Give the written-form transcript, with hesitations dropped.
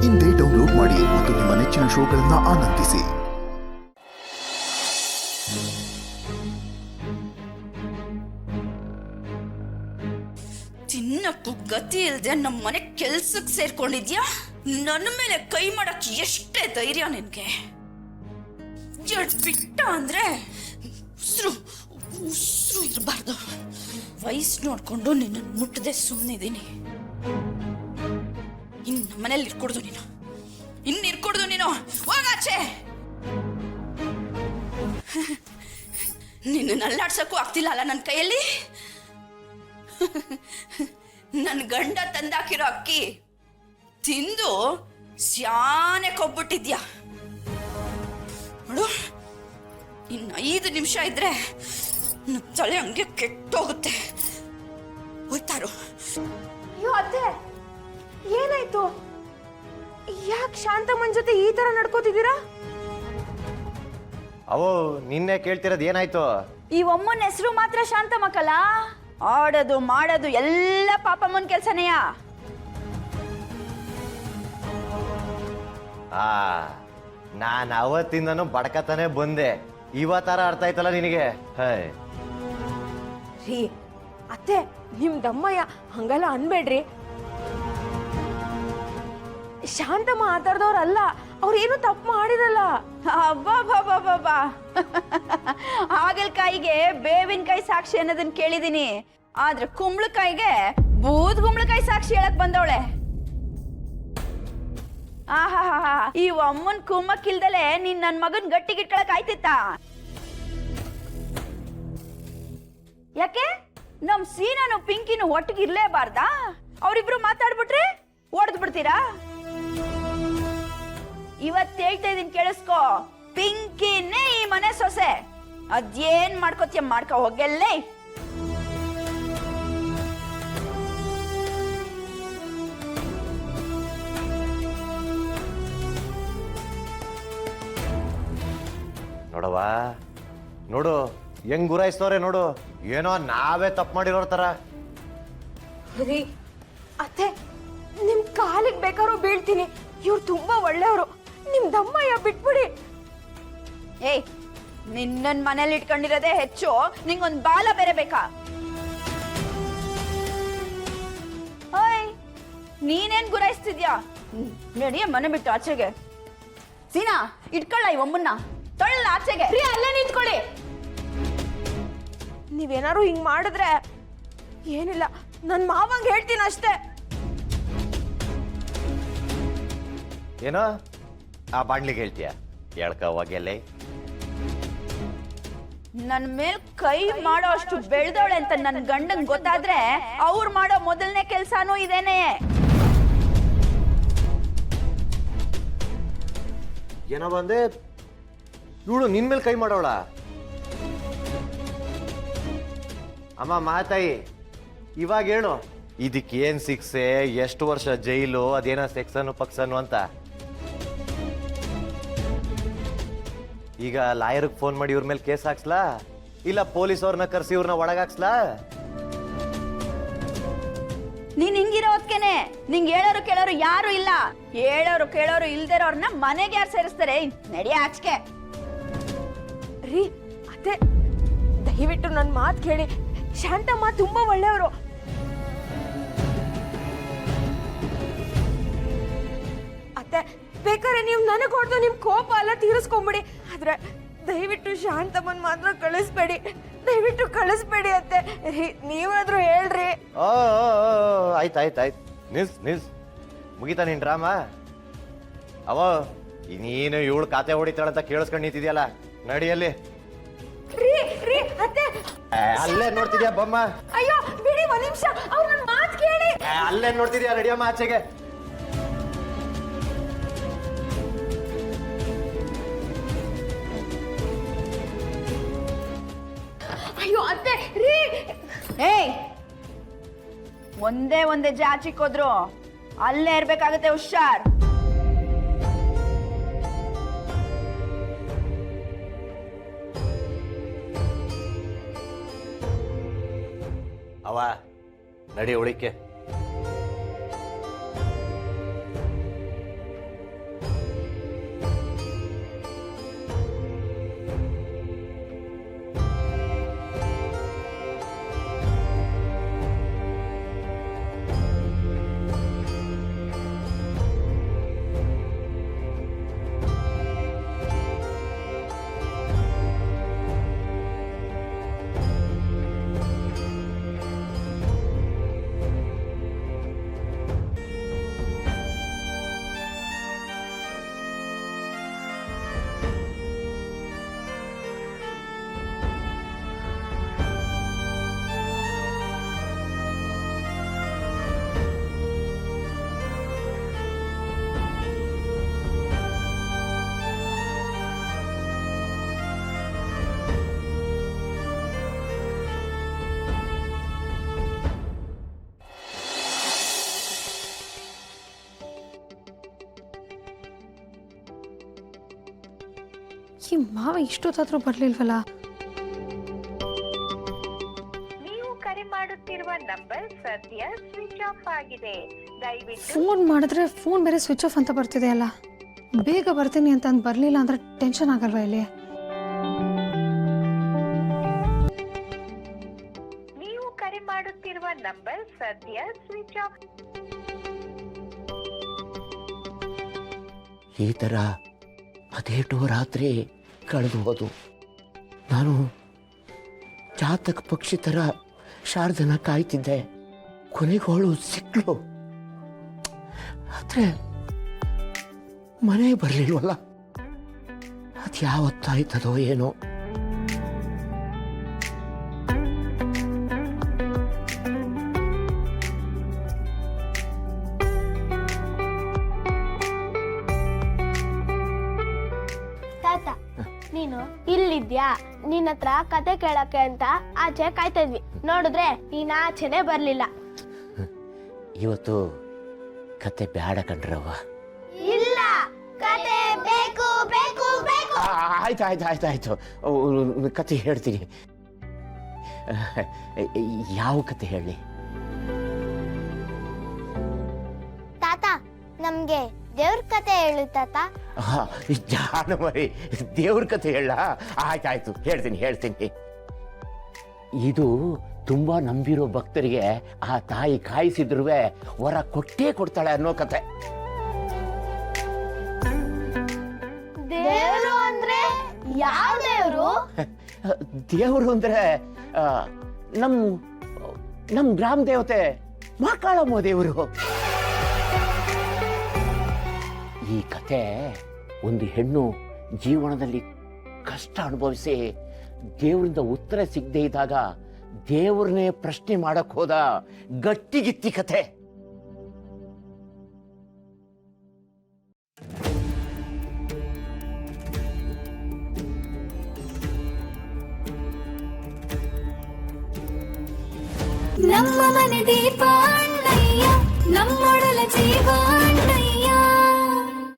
ಇಂದೇ ಡೌನ್ಲೋಡ್ ಮಾಡಿ ಮತ್ತು ನಿಮ್ಮ ನೆಚ್ಚಿನ ಶೋಗಳನ್ನು ಆನಂದಿಸಿ. ತಿನ್ನಕ್ಕೂ ಗತಿ ಇಲ್ದೆ ನಮ್ಮ ಮನೆ ಕೆಲ್ಸಕ್ಕೆ ಸೇರ್ಕೊಂಡಿದ್ಯಾ? ನನ್ನ ಮೇಲೆ ಕೈ ಮಾಡಕ್ ಎಷ್ಟೇ ಧೈರ್ಯ ನಿನ್ಗೆ? ಬಿಟ್ಟ ಅಂದ್ರೆ ಉಸಿರು ಇರಬಾರ್ದು. ವಯಸ್ಸು ನೋಡ್ಕೊಂಡು ನಿನ್ನ ಮುಟ್ಟದೆ ಸುಮ್ಮನಿದ್ದೀನಿ. ಇನ್ನು ಮನೇಲಿ ಇರ್ಕೊಡ್ದು ನೀನು ಹೋಗಾಚೆ. ನಿನ್ನ ಅಲ್ಲಾಡ್ಸಕ್ಕೂ ಆಗ್ತಿಲ್ಲ ಅಲ್ಲ ನನ್ನ ಕೈಯಲ್ಲಿ. ನನ್ನ ಗಂಡ ತಂದಾಕಿರೋ ಅಕ್ಕಿ ತಿಂದು ಸ್ಯಾನೆ ಕೊಬ್ಬಿಟ್ಟಿದ್ಯಾ ನೋಡು. ಇನ್ನು 5 ನಿಮಿಷ ಇದ್ರೆ ತಲೆ ಹಂಗೆ ಕೆಟ್ಟೋಗುತ್ತೆ. ಹೋಯ್ತಾರು. ಅಯ್ಯೋ ಅತ್ತೆ, ಏನಾಯ್ತು? ಯಾಕೆ ಶಾಂತಮ್ಮನ್ ಜೊತೆ ಈ ತರ ನಡ್ಕೋತಿದ್ದೀರಾ? ಅವೋ ನಿನ್ನೆ ಕೇಳ್ತಿರೋದು ಏನಾಯ್ತು? ಈ ಒಮ್ಮನ ಹೆಸರು ಮಾತ್ರ ಶಾಂತಮ್ಮಕ್ಕಲ್ಲ, ಆಡೋದು ಮಾಡೋದು ಎಲ್ಲ ಪಾಪಮ್ಮನ ಕೆಲ್ಸನೆಯ. ನಾನು ಅವತ್ತಿಂದನೂ ಬಡ್ಕತಾನೆ ಬಂದೆ. ಇವತ್ತರ ಅರ್ಥ ಆಯ್ತಲ್ಲ ನಿನಗೆ? ರೀ ಅತ್ತೆ, ನಿಮ್ ದಮ್ಮಯ್ಯ ಹಂಗಲ್ಲ ಅನ್ಬೇಡ್ರಿ. ಶಾಂತಮ್ಮ ಆತರದವ್ರಲ್ಲ, ಅವ್ರೇನು ತಪ್ಪು ಮಾಡಿರಲ್ಲ. ಅಬ್ಬಾ ಹಾಗಲಕಾಯಿಗೆ ಬೇವಿನಕಾಯಿ ಸಾಕ್ಷಿ ಅನ್ನೋದನ್ನ ಕೇಳಿದೀನಿ, ಆದ್ರೆ ಕುಂಬಳಕಾಯಿಗೆ ಬೂದ್ ಕುಂಬಳಕಾಯಿ ಸಾಕ್ಷಿ ಹೇಳಕ್ ಬಂದವಳೆ. ಆಹಾ, ಈ ಅಮ್ಮನ್ ಕುಮ್ಮಕ್ಕಿಲ್ದಲೆ ನೀನ್ ನನ್ ಮಗನ್ ಗಟ್ಟಿಗಿಟ್ಕೊಳಕ್ ಆಯ್ತಿತ್ತ? ಯಾಕೆ ನಮ್ ಸೀನಾನು ಪಿಂಕಿನು ಒಟ್ಟಿಗೆ ಇರ್ಲೇಬಾರ್ದಾ? ಅವ್ರಿಬ್ರು ಮಾತಾಡ್ಬಿಟ್ರೆ ಓಡ್ದ್ ಬಿಡ್ತೀರಾ? ಇವತ್ತು ಹೇಳ್ತಾ ಇದೀನಿ ಕೇಳಿಸ್ಕೋ, ಪಿಂಕಿನೇ ಈ ಮನೆ ಸೊಸೆ. ಅದೇನ್ ಮಾಡ್ಕೋತೀಯ ಮಾಡ್ಕೊ ಹೋಗಲ್ಲೇ. ನೋಡವ, ನೋಡು ಹೆಂಗ್ ಗುರಾಯಿಸ್ತವ್ರೆ ನೋಡು. ಏನೋ ನಾವೇ ತಪ್ಪು ಮಾಡಿರೋರ್ ತರ. ರೀ ಅತ್ತೆ, ನಿಮ್ ಕಾಲಿಗೆ ಬೇಕಾದ್ರೂ ಬೀಳ್ತೀನಿ. ಇವ್ರು ತುಂಬಾ ಒಳ್ಳೆಯವರು. ನಿಮ್ ದಮ್ಮಯ್ಯ ಬಿಟ್ಬಿಡಿ. ಏಯ್, ನಿನ್ನನ್ ಮನೇಲಿ ಇಟ್ಕೊಂಡಿರೋದೇ ಹೆಚ್ಚು, ನಿಂಗೊಂದ್ ಬಾಲ ಬೇರೆ ಬೇಕಾ? ಓಯ್, ನೀನೇನ್ ಗುರಾಯಿಸ್ತಿದ್ಯಾ? ನಡಿಯ ಮನೆ ಬಿಟ್ಟು ಆಚೆಗೆ. ಸೀನಾ, ಇಟ್ಕೊಳ್ಳ ಈ ಒಮ್ಮನ್ನ, ತೊಳ್ಳ ಆಚೆಗೆ. ಅಲ್ಲೇ ನಿಂತ್ಕೊಳ್ಳಿ. ನೀವೇನಾರು ಹಿಂಗ್ ಮಾಡಿದ್ರೆ ಏನಿಲ್ಲ, ನನ್ ಮಾವಂಗ್ ಹೇಳ್ತೀನಿ ಅಷ್ಟೇ. ಏನೋ ಆ ಬಾಣ್ಲಿಗೆ ಹೇಳ್ತೀಯ? ಹೇಳ್ಕವಾಗೆಲ್ಲೇ. ನನ್ ಮೇಲ್ ಕೈ ಮಾಡೋ ಅಷ್ಟು ಬೆಳ್ದವಳೆ ಅಂತ ನನ್ ಗಂಡಂಗ್ ಗೊತ್ತಾದ್ರೆ ಅವ್ರು ಮಾಡೋ ಮೊದಲನೇ ಕೆಲ್ಸಾನು ಇದೇನೆ. ಏನೋ ಬಂದೆ, ಇವಳು ನಿನ್ ಮೇಲೆ ಕೈ ಮಾಡೋಳ? ಅಮ್ಮ ಮಾತಾಯಿ, ಇವಾಗ ಹೇಳು, ಇದಕ್ಕೇನ್ ಶಿಕ್ಷೆ, ಎಷ್ಟು ವರ್ಷ ಜೈಲು, ಅದೇನೋ ಸೆಕ್ಷನ್ ಪಕ್ಷನು ಅಂತ? ಈಗ ಲಾಯರ್ಗೆ ಫೋನ್ ಮಾಡಿ ಇವ್ರ ಮೇಲೆ ಕೇಸ್ ಹಾಕ್ಸ್ಲಾ, ಇಲ್ಲ ಪೊಲೀಸ್ ಅವ್ರನ್ನ ಕರ್ಸಿ ಇವ್ರನ್ನ ಒಳಗಾಕ್ಸ್ಲಾ? ನೀನ್ ಹಿಂಗಿರೋದ್ಕೇನೆ ನಿಂಗೆ ಹೇಳೋರು ಕೇಳೋರು ಯಾರು ಇಲ್ಲ. ಹೇಳೋರು ಕೇಳೋರು ಇಲ್ದಿರೋರ್ನ ಮನೆಗೆ ಯಾರು ಸೇರಿಸ್ತಾರೆ? ನಡಿಯ ಆಚೆಗೆ. ರೀ ಅತ್ತೆ, ದಯವಿಟ್ಟು ನನ್ ಮಾತು ಕೇಳಿ. ಶಾಂತಮ್ಮ ತುಂಬಾ ಒಳ್ಳೆಯವರು. ಅತ್ತೆ, ಬೇಕಾದ್ರೆ ನೀವು ನನಗೆ ಹೊಡೆದು ನಿಮ್ ಕೋಪ ಎಲ್ಲ ತೀರಿಸ್ಕೊಂಬಿಡಿ. ಆದ್ರೆ ದಯವಿಟ್ಟು ಶಾಂತಮ್ಮನ್ ಮಾತ್ರ ಕಳಿಸ್ಬೇಡಿ. ದಯವಿಟ್ಟು ಕಳಿಸ್ಬೇಡಿ ಅತ್ತೆ. ರೀ ನೀವಾದ್ರೂ ಹೇಳ್ರಿ. ಆಯ್ತು ನಿಲ್ಸ್. ಮುಗಿತಾ ನಿನ್ ಡ್ರಾಮಾ? ಅವ ನೀನು ಇವಳು ಖಾತೆ ಹೊಡಿತಾಳಂತ ಕೇಳಿಸ್ಕೊಂಡು ನಿಂತಿದ್ಯಲ್ಲ, ನಡಿಯಲ್ಲಿ. ರೀ ಅತ್ತೆ, ಅಲ್ಲೇ ನೋಡ್ತಿದ್ಯಾ ಬೊಮ್ಮ? ಅಯ್ಯೋ ಬಿಡಿ, ಒಂದ್ ನಿಮಿಷ, ಅವ್ರ ನನ್ನ ಮಾತು ಕೇಳಿ. ಅಲ್ಲೇ ನೋಡ್ತಿದ್ಯಾ? ನಡಿಯಮ್ಮ ಆಚೆಗೆ. ಅಯ್ಯೋ ಅತ್ತೆ, ರೀ. ಏಯ್, ಒಂದೇ ಜಾಚಿಕೋದ್ರು ಅಲ್ಲೇ ಇರ್ಬೇಕಾಗತ್ತೆ, ಹುಷಾರ್. ಅವ ನಡಿ ಉಳಿಕೆ. ಈ ಮಾವ ಇಷ್ಟೊತ್ತಾದ್ರೂ ಬರ್ಲಿಲ್ವಲ್ಲ. ನೀವು ಕರೆ ಮಾಡುತ್ತಿರುವ ನಂಬರ್ ಸದ್ಯ ಸ್ವಿಚ್ ಆಫ್ ಆಗಿದೆ. ದಯವಿಟ್ಟು ಫೋನ್ ಮಾಡಿದ್ರೆ ಫೋನ್ ಬೇರೆ ಸ್ವಿಚ್ ಆಫ್ ಅಂತ ಬರ್ತಿದೆ ಅಲ್ಲ. ಬೇಗ ಬರ್ತೀನಿ ಅಂತ ಅಂದ್ ಬರ್ಲಿಲ್ಲ ಅಂದ್ರೆ ಟೆನ್ಷನ್ ಆಗಲ್ವಾ ಇಲ್ಲಿ? ನೀವು ಕರೆ ಮಾಡುತ್ತಿರುವ ನಂಬರ್ ಸದ್ಯ ಸ್ವಿಚ್ ಆಫ್. ಈ ಥರ ಅದೇಟೋ ರಾತ್ರಿ ಕಳೆದು ಹೋದು. ನಾನು ಜಾತಕ ಪಕ್ಷಿ ಥರ ಶಾರದನ ಕಾಯ್ತಿದ್ದೆ. ಕೊನೆಗೋಳು ಸಿಕ್ಳು. ಆದರೆ ಮನೆ ಬರಲಿಲ್ವಲ್ಲ. ಅದು ಯಾವತ್ತಾಯ್ತದೋ ಏನೋ. ತಾತ, ನೀನು ಇಲ್ಲಿದ್ಯಾ? ನಿನ್ನ ಹತ್ರ ಕತೆ ಕೇಳಕ್ಕೆ ಅಂತ ಆಚೆ ಕಾಯ್ತಾ ಇದ್ವಿ. ನೋಡಿದ್ರೆ ನೀನ್ ಆಚೆನೆ ಬರ್ಲಿಲ್ಲ. ಇವತ್ತು ಕತೆ ಬೇಡ ಕಣ್ರವ್ವ. ಇಲ್ಲ, ಕತೆ ಬೇಕು ಬೇಕು ಬೇಕು. ಆಯ್ತು ಕತೆ ಹೇಳ್ತೀನಿ. ಯಾವ ಕತೆ ಹೇಳಿ? ತಾತ, ನಮ್ಗೆ ದೇವ್ರ ಕತೆ ಹೇಳು ತಾತ. ಜಾನಮರಿ, ದೇವ್ರ ಕತೆ ಹೇಳ? ಆಯ್ತಾಯ್ತು, ಹೇಳ್ತೀನಿ. ಇದು ತುಂಬಾ ನಂಬಿರೋ ಭಕ್ತರಿಗೆ ಆ ತಾಯಿ ಕಾಯಿಸಿದ್ರು ವರ ಕೊಟ್ಟೇ ಕೊಡ್ತಾಳೆ ಅನ್ನೋ ಕತೆ. ದೇವ್ರು ಅಂದ್ರೆ ಯಾವ ದೇವ್ರು? ದೇವ್ರು ಅಂದ್ರೆ ನಮ್ ಗ್ರಾಮ ದೇವತೆ ಮಹಾಕಾಳಮ್ಮ ದೇವರು. ಈ ಕತೆ ಒಂದು ಹೆಣ್ಣು ಜೀವನದಲ್ಲಿ ಕಷ್ಟ ಅನುಭವಿಸಿ ದೇವರಿಂದ ಉತ್ತರ ಸಿಗದೆ ಇದ್ದಾಗ ದೇವ್ರನ್ನೇ ಪ್ರಶ್ನೆ ಮಾಡಕ್ ಹೋದ ಗಟ್ಟಿಗಿತ್ತಿ ಕತೆ. ನಮ್ಮ ಮನೆ ದೀಪ ಅಣ್ಣಯ್ಯ, ನಮ್ಮೊಡಲ ಜೀವ ಅಣ್ಣಯ್ಯ.